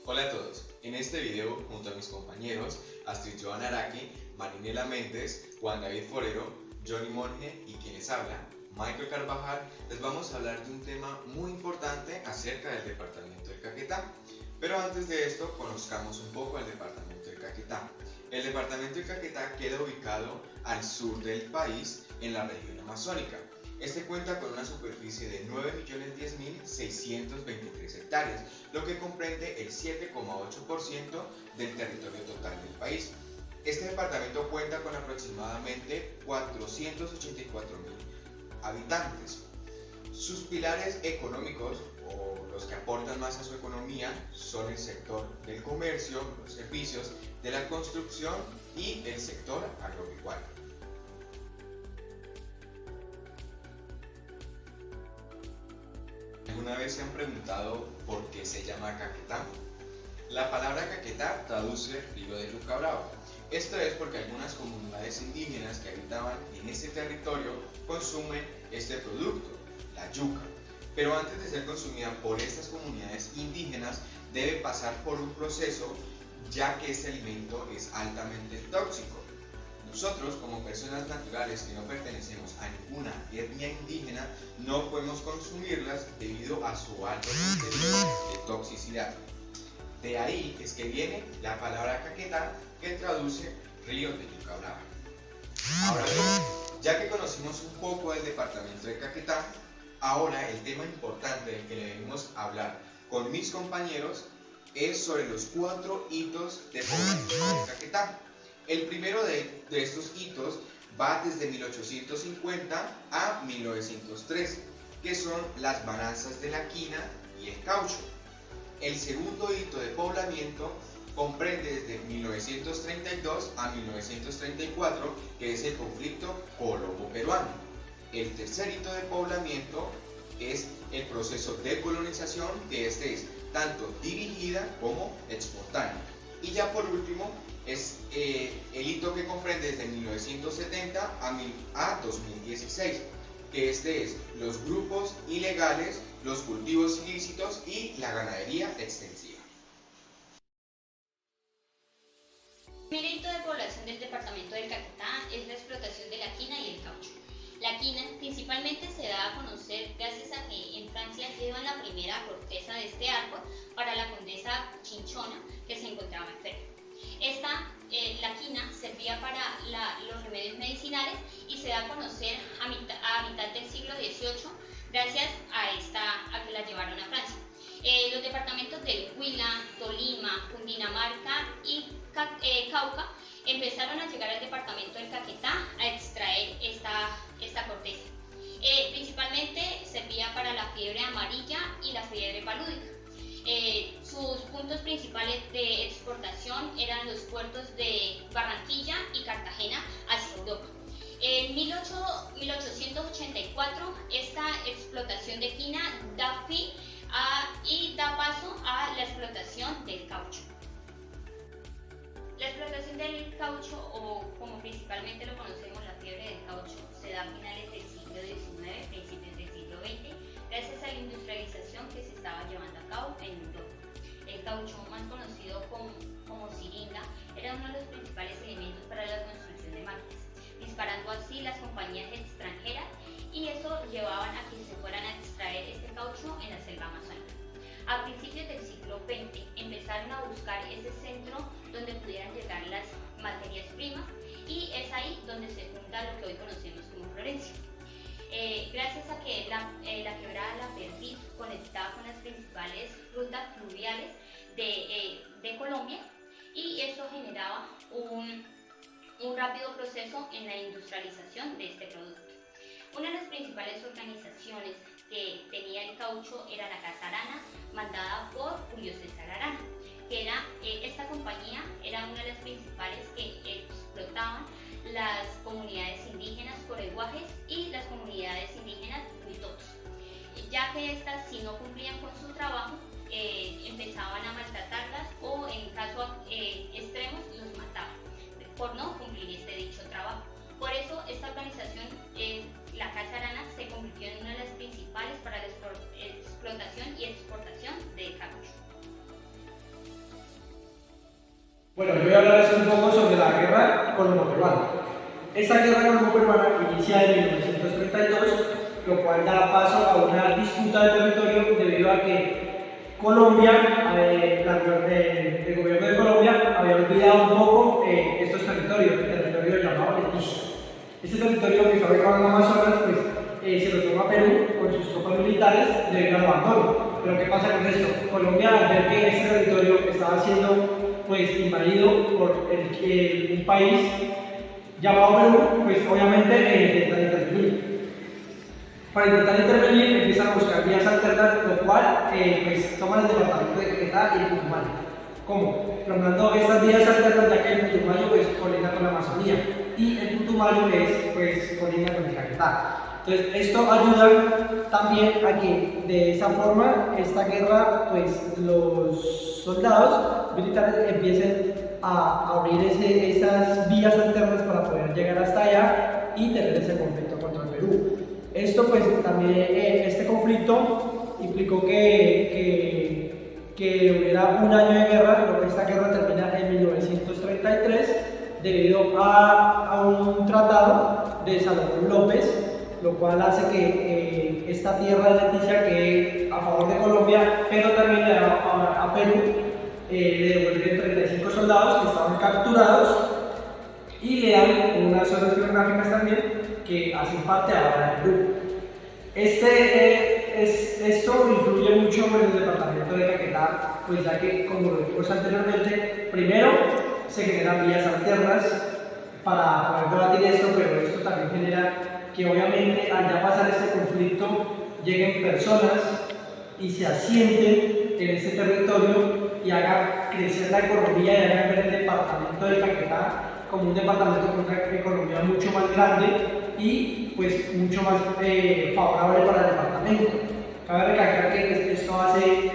Hola a todos, en este video junto a mis compañeros Astrid Joana Araki, Marinela Méndez, Juan David Forero, Johnny Monge y quien les habla, Michael Carvajal, les vamos a hablar de un tema muy importante acerca del departamento del Caquetá. Pero antes de esto, conozcamos un poco el departamento del Caquetá. El departamento del Caquetá queda ubicado al sur del país, en la región amazónica. Este cuenta con una superficie de 9.010.623 hectáreas, lo que comprende el 7,8% del territorio total del país. Este departamento cuenta con aproximadamente 484.000 habitantes. Sus pilares económicos, o los que aportan más a su economía, son el sector del comercio, los servicios, de la construcción y el sector agropecuario. ¿Alguna vez se han preguntado por qué se llama Caquetá? La palabra Caquetá traduce río de yuca brava. Esto es porque algunas comunidades indígenas que habitaban en este territorio consumen este producto, la yuca. Pero antes de ser consumida por estas comunidades indígenas, debe pasar por un proceso, ya que este alimento es altamente tóxico. Nosotros, como personas naturales que no pertenecemos a ninguna etnia indígena, no podemos consumirlas debido a su alto contenido de toxicidad. De ahí es que viene la palabra Caquetá, que traduce río de yuca brava. Ahora bien, ya que conocimos un poco del departamento de Caquetá, ahora el tema importante del que debemos hablar con mis compañeros es sobre los 4 hitos de población de Caquetá. El primero de estos hitos va desde 1850 a 1903, que son las balanzas de la quina y el caucho. El segundo hito de poblamiento comprende desde 1932 a 1934, que es el conflicto colombo-peruano. El tercer hito de poblamiento es el proceso de colonización, que este es tanto dirigida como espontánea. Y ya por último es el hito que comprende desde 1970 a 2016, que este es los grupos ilegales, los cultivos ilícitos y la ganadería extensiva. El primer hito de población del departamento del Caquetá es la explotación de la quina y el caucho. La quina principalmente se da a conocer gracias a que en Francia llevan la primera corteza de este árbol para la condesa Chinchona, que se encontraba enferma. La quina servía para los remedios medicinales y se da a conocer a mitad del siglo XVIII gracias a que la llevaron a Francia. Los departamentos del Huila, Tolima, Cundinamarca y Cauca empezaron a llegar al departamento del Caquetá a extraer esta corteza. Principalmente servía para la fiebre amarilla y la fiebre palúdica. Sus puntos principales de exportación eran los puertos de Barranquilla y Cartagena hacia Europa. En 1884 esta explotación de quina da fin y da paso a la explotación del caucho. La explotación del caucho, o como principalmente lo conocemos, la fiebre del caucho, se da a finales del siglo XIX, principios del siglo XX, gracias a la industrialización que se estaba llevando a cabo en Europa. El caucho, más conocido como siringa, era uno de los principales elementos para la construcción de máquinas, disparando así las compañías extranjeras, y eso llevaban a que se fueran a extraer este caucho en la selva amazónica. A principios del siglo XX empezaron a buscar ese centro donde pudieran llegar las materias primas, y es ahí donde se funda lo que hoy conocemos como Florencia. Gracias a que la quebrada La Perdiz conectaba con las principales rutas fluviales de Colombia, y eso generaba un rápido proceso en la industrialización de este producto. Una de las principales organizaciones que tenía el caucho era la Casa Arana, mandada por Julio César Arana, que esta compañía era una de las principales que explotaban las comunidades indígenas coreguajes y las comunidades indígenas huitotos, ya que estas, si no cumplían con su trabajo, empezaban a maltratarlas o en casos extremos los mataban por no cumplir este dicho trabajo. Por eso esta organización, la Casa Arana, se convirtió en una de las principales para la explotación y exportación de caucho. Bueno, yo voy a hablarles un poco sobre la guerra colombo-peruana. Esta guerra colombo-peruana inicia en 1932, lo cual da paso a una disputa de territorio debido a que Colombia, el gobierno de Colombia había olvidado un poco estos territorios, el territorio llamado Leticia. Este territorio que está ubicado en Amazonas, pues se lo toma Perú con sus tropas militares debido al abandono. Pero ¿qué pasa con esto? Colombia, al ver que este territorio estaba siendo pues invadido por un país llamado Perú, pues obviamente intentan intervenir. Para intentar intervenir empiezan a buscar vías alternas, lo cual pues toman el departamento de Caquetá y el Putumayo. ¿Cómo? Nombrando estas vías alternas, ya que el Putumayo pues colinda con la Amazonía y el Putumayo pues colinda con el Caquetá. Entonces esto ayuda también a que de esa forma esta guerra pues los soldados militares empiecen a abrir esas vías alternas para poder llegar hasta allá y tener ese conflicto contra el Perú. Esto pues también, este conflicto implicó que hubiera un año de guerra, pero esta guerra termina en 1933 debido a un tratado de Salomón López, lo cual hace que esta tierra de Leticia quede a favor de Colombia, pero también le da a Perú, le devuelven 35 soldados que estaban capturados y le dan unas zonas geográficas también que hacen parte ahora de Perú. Esto influye mucho en el departamento de Caquetá, pues ya que, como lo dijimos anteriormente, primero se generan vías alternas para poder debatir esto, pero esto también genera que obviamente al ya pasar este conflicto lleguen personas y se asienten en este territorio y hagan crecer la economía y hagan ver el departamento de Caquetá como un departamento con una economía mucho más grande y pues mucho más favorable para el departamento. Cabe recalcar que esto hace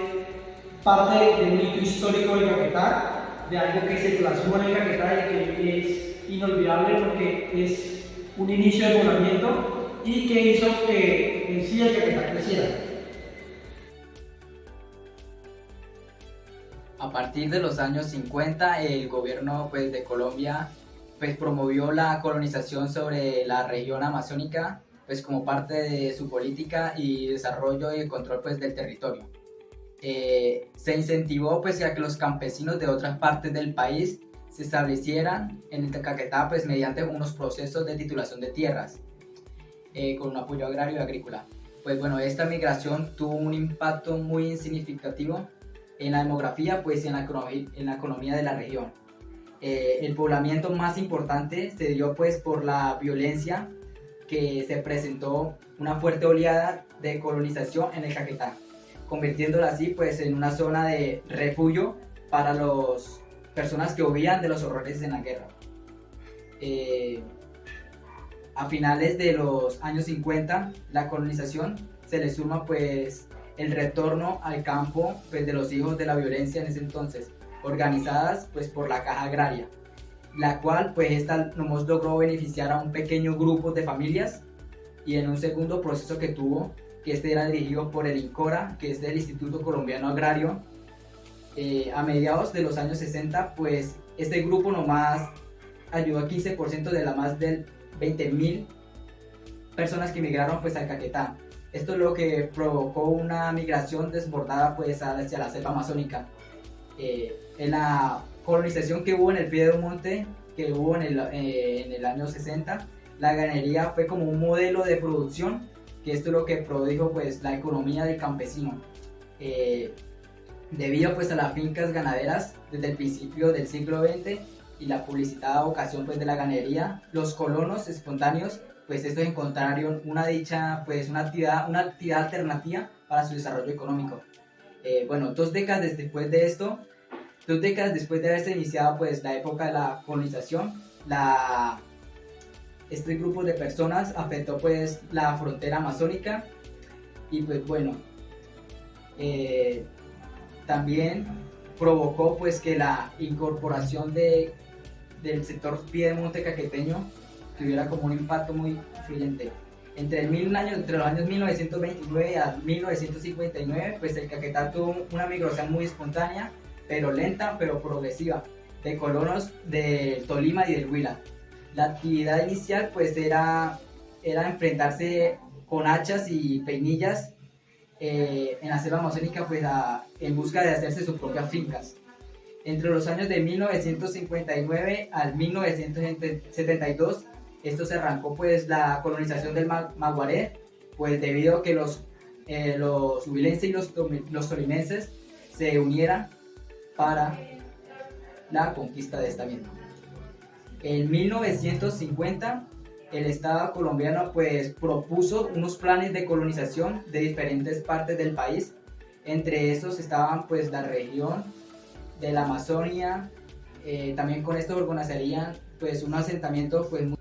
parte de un hito histórico de Caquetá, de algo que se plasmó en el Caquetá y que es inolvidable porque es un inicio de poblamiento y que hizo que en sí el Caquetá creciera. A partir de los años 50, el gobierno pues, de Colombia pues, promovió la colonización sobre la región amazónica pues, como parte de su política y desarrollo y control pues, del territorio. Se incentivó pues, a que los campesinos de otras partes del país se establecieran en el Caquetá pues, mediante unos procesos de titulación de tierras con un apoyo agrario y agrícola. Pues bueno, esta migración tuvo un impacto muy significativo en la demografía pues, y en la economía de la región. El poblamiento más importante se dio pues, por la violencia que se presentó una fuerte oleada de colonización en el Caquetá, convirtiéndola así pues, en una zona de refugio para las personas que huían de los horrores en la guerra. A finales de los años 50, la colonización se le suma pues, el retorno al campo pues, de los hijos de la violencia en ese entonces, organizadas pues, por la Caja Agraria, la cual pues, esta nomás logró beneficiar a un pequeño grupo de familias y en un segundo proceso que tuvo, que este era dirigido por el INCORA, que es el Instituto Colombiano Agrario. A mediados de los años 60, pues este grupo nomás ayudó a 15% de las más de 20.000 personas que emigraron pues al Caquetá. Esto es lo que provocó una migración desbordada pues hacia la selva amazónica. En la colonización que hubo en el Piedemonte, que hubo en el año 60, la ganadería fue como un modelo de producción, que esto es lo que produjo pues la economía del campesino. Debido pues a las fincas ganaderas desde el principio del siglo XX y la publicitada vocación pues de la ganadería, los colonos espontáneos pues estos encontraron una actividad alternativa para su desarrollo económico. Bueno, 2 décadas después de esto, 2 décadas después de haberse iniciado pues la época de la colonización, este grupo de personas afectó pues la frontera amazónica y pues bueno, también provocó pues que la incorporación del sector piedemonte caqueteño tuviera como un impacto muy influyente. Entre los años 1929 a 1959, pues el Caquetá tuvo una migración muy espontánea, pero lenta, pero progresiva. de colonos del Tolima y del Huila. La actividad inicial pues era enfrentarse con hachas y peinillas en la selva amazónica pues en busca de hacerse sus propias fincas. Entre los años de 1959 al 1972, esto se arrancó pues la colonización del Maguaré, pues debido a que los huilenses y los tolimenses se unieran para la conquista de esta misma. En 1950 el Estado colombiano pues propuso unos planes de colonización de diferentes partes del país. Entre estos estaban pues la región de la Amazonia. También con esto organizarían pues un asentamiento pues muy...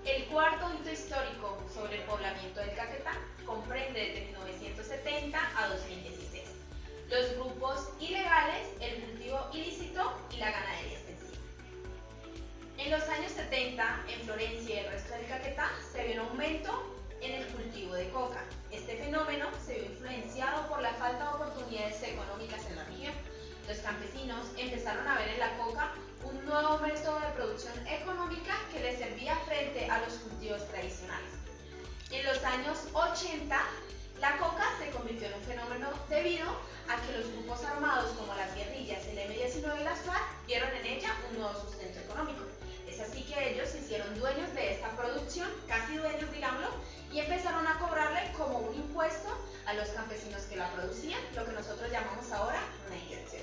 El cuarto hito histórico sobre el poblamiento del Caquetá comprende desde 1970 a 2016 los grupos ilegales, el cultivo ilícito y la ganadería extensiva. En los años 70, en Florencia y el resto del Caquetá, se vio un aumento en el cultivo de coca. Este fenómeno se vio influenciado por la falta de oportunidades económicas en la región. Los campesinos empezaron a ver en la coca un nuevo método de producción económica que les servía frente a los cultivos tradicionales. En los años 80, la coca se convirtió en un fenómeno debido a que los grupos armados como las guerrillas, el M-19 y las FARC vieron en ella un nuevo sustento económico. Es así que ellos se hicieron dueños de esta producción, casi dueños digámoslo, y empezaron a cobrarle como un impuesto a los campesinos que la producían, lo que nosotros llamamos ahora una inyección.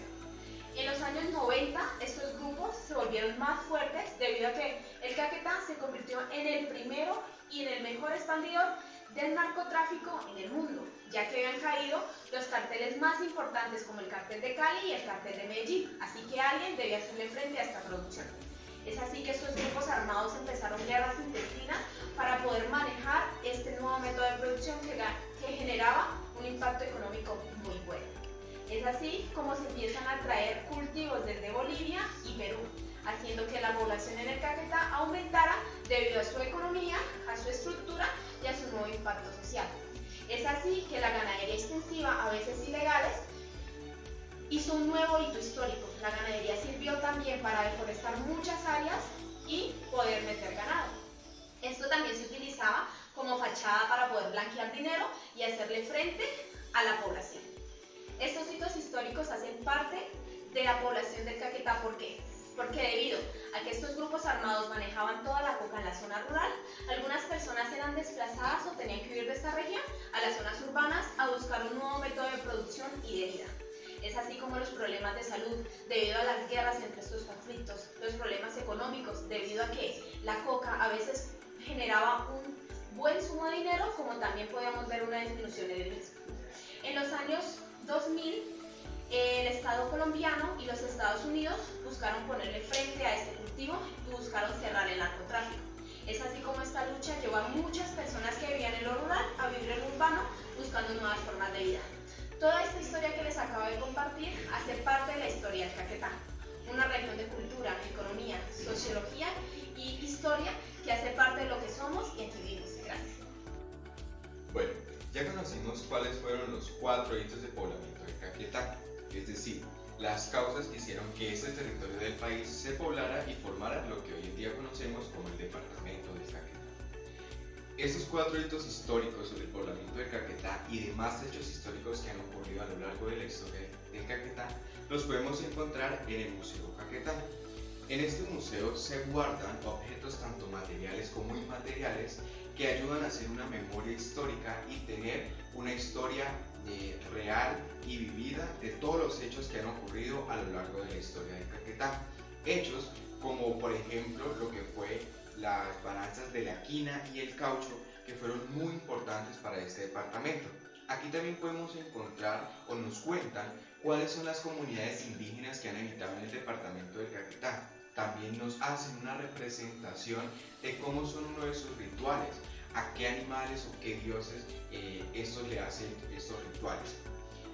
En los años 90 estos grupos se volvieron más fuertes debido a que el Caquetá se convirtió en el primero y en el mejor expandidor del narcotráfico en el mundo, ya que habían caído los carteles más importantes como el cartel de Cali y el cartel de Medellín, así que alguien debía hacerle frente a esta producción. Es así que estos grupos armados empezaron guerras intestinas para poder manejar este nuevo método de producción que generaba un impacto económico muy bueno. Es así como se empiezan a traer cultivos desde Bolivia y Perú, haciendo que la población en el Caquetá aumentara debido a su economía, a su estructura y a su nuevo impacto social. Es así que la ganadería extensiva, a veces ilegales, hizo un nuevo hito histórico. La ganadería sirvió también para deforestar muchas áreas y poder meter ganado. Esto también se utilizaba como fachada para poder blanquear dinero y hacerle frente a la población. Estos hitos históricos hacen parte de la población del Caquetá. ¿Por qué? Porque debido a que estos grupos armados manejaban toda la coca en la zona rural, algunas personas eran desplazadas o tenían que huir de esta región a las zonas urbanas a buscar un nuevo método de producción y de vida. Es así como los problemas de salud, debido a las guerras entre estos conflictos, los problemas económicos, debido a que la coca a veces generaba un buen sumo de dinero, como también podíamos ver una disminución en el mismo. En los años 2000, el Estado colombiano y los Estados Unidos buscaron ponerle frente a este cultivo y buscaron cerrar el narcotráfico. Es así como esta lucha llevó a muchas personas que vivían en lo rural a vivir en lo urbano buscando nuevas formas de vida. Toda esta historia que les acabo de compartir hace parte de la historia del Caquetá, una región de cultura, economía, sociología y historia que hace parte de lo que somos y aquí vivimos. Gracias. Bueno, ya conocimos cuáles fueron los 4 hitos de poblamiento del Caquetá, es decir, las causas que hicieron que este territorio del país se poblara y formara lo que hoy en día conocemos como el departamento del Caquetá. Estos 4 hitos históricos sobre el poblamiento del Caquetá y demás hechos históricos que han ocurrido a lo largo de la historia del Caquetá los podemos encontrar en el Museo Caquetá. En este museo se guardan objetos tanto materiales como inmateriales que ayudan a hacer una memoria histórica y tener una historia real y vivida de todos los hechos que han ocurrido a lo largo de la historia del Caquetá. Hechos como por ejemplo lo que fue las balanzas de la quina y el caucho, que fueron muy importantes para este departamento. Aquí también podemos encontrar o nos cuentan cuáles son las comunidades indígenas que han habitado en el departamento del Caquetá. También nos hacen una representación de cómo son uno de sus rituales, a qué animales o qué dioses estos le hacen estos rituales.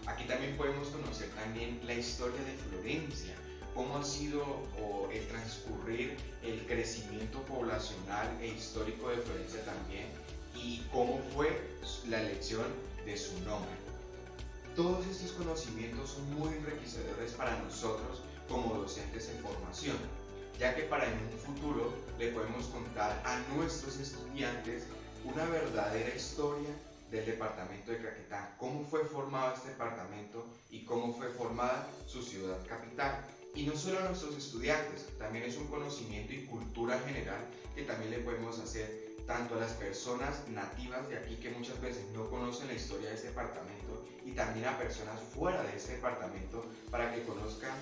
Aquí también podemos conocer también la historia de Florencia, cómo ha sido el transcurrir el crecimiento poblacional e histórico de Florencia también y cómo fue la elección de su nombre. todos estos conocimientos son muy enriquecedores para nosotros como docentes en formación, ya que para en un futuro le podemos contar a nuestros estudiantes una verdadera historia del departamento de Caquetá, cómo fue formado este departamento y cómo fue formada su ciudad capital. Y no solo a nuestros estudiantes, también es un conocimiento y cultura general que también le podemos hacer tanto a las personas nativas de aquí que muchas veces no conocen la historia de este departamento y también a personas fuera de este departamento para que conozcan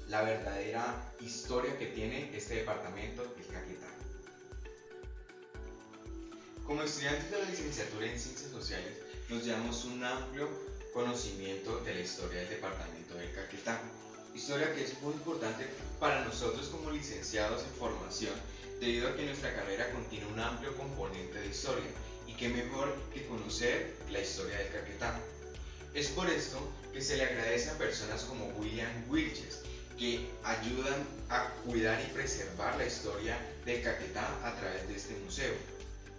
la verdadera historia que tiene este departamento del Caquetá. Como estudiantes de la licenciatura en Ciencias Sociales nos llevamos un amplio conocimiento de la historia del departamento del Caquetá, historia que es muy importante para nosotros como licenciados en formación debido a que nuestra carrera contiene un amplio componente de historia y qué mejor que conocer la historia del Caquetá. Es por esto que se le agradece a personas como William Wilches que ayudan a cuidar y preservar la historia del Caquetá a través de este museo,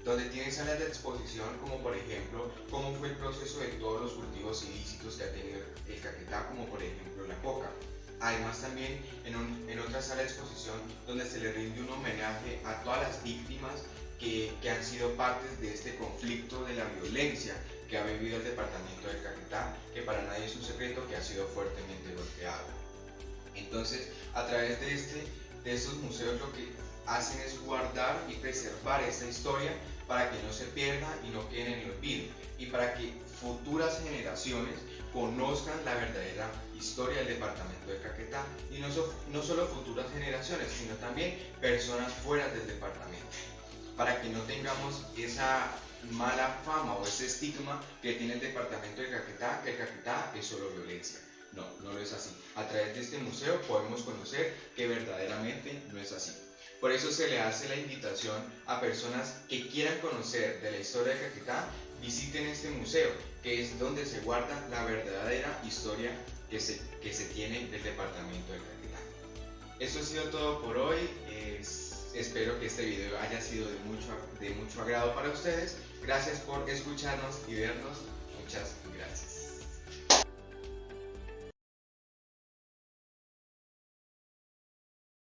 donde tiene salas de exposición como por ejemplo cómo fue el proceso de todos los cultivos ilícitos que ha tenido el Caquetá, como por ejemplo la coca. Además también en otra sala de exposición donde se le rinde un homenaje a todas las víctimas que han sido partes de este conflicto de la violencia que ha vivido el departamento del Caquetá, que para nadie es un secreto que ha sido fuertemente golpeado. Entonces, a través de estos museos lo que hacen es guardar y preservar esta historia para que no se pierda y no quede en el olvido, y para que futuras generaciones conozcan la verdadera historia del departamento de Caquetá, y no solo futuras generaciones, sino también personas fuera del departamento, para que no tengamos esa mala fama o ese estigma que tiene el departamento de Caquetá, que el Caquetá es solo violencia. No, no lo es así. A través de este museo podemos conocer que verdaderamente no es así. Por eso se le hace la invitación a personas que quieran conocer de la historia de Caquetá, visiten este museo, que es donde se guarda la verdadera historia que se tiene del departamento de Caquetá. Eso ha sido todo por hoy. Espero que este video haya sido de mucho agrado para ustedes. Gracias por escucharnos y vernos. Muchas gracias.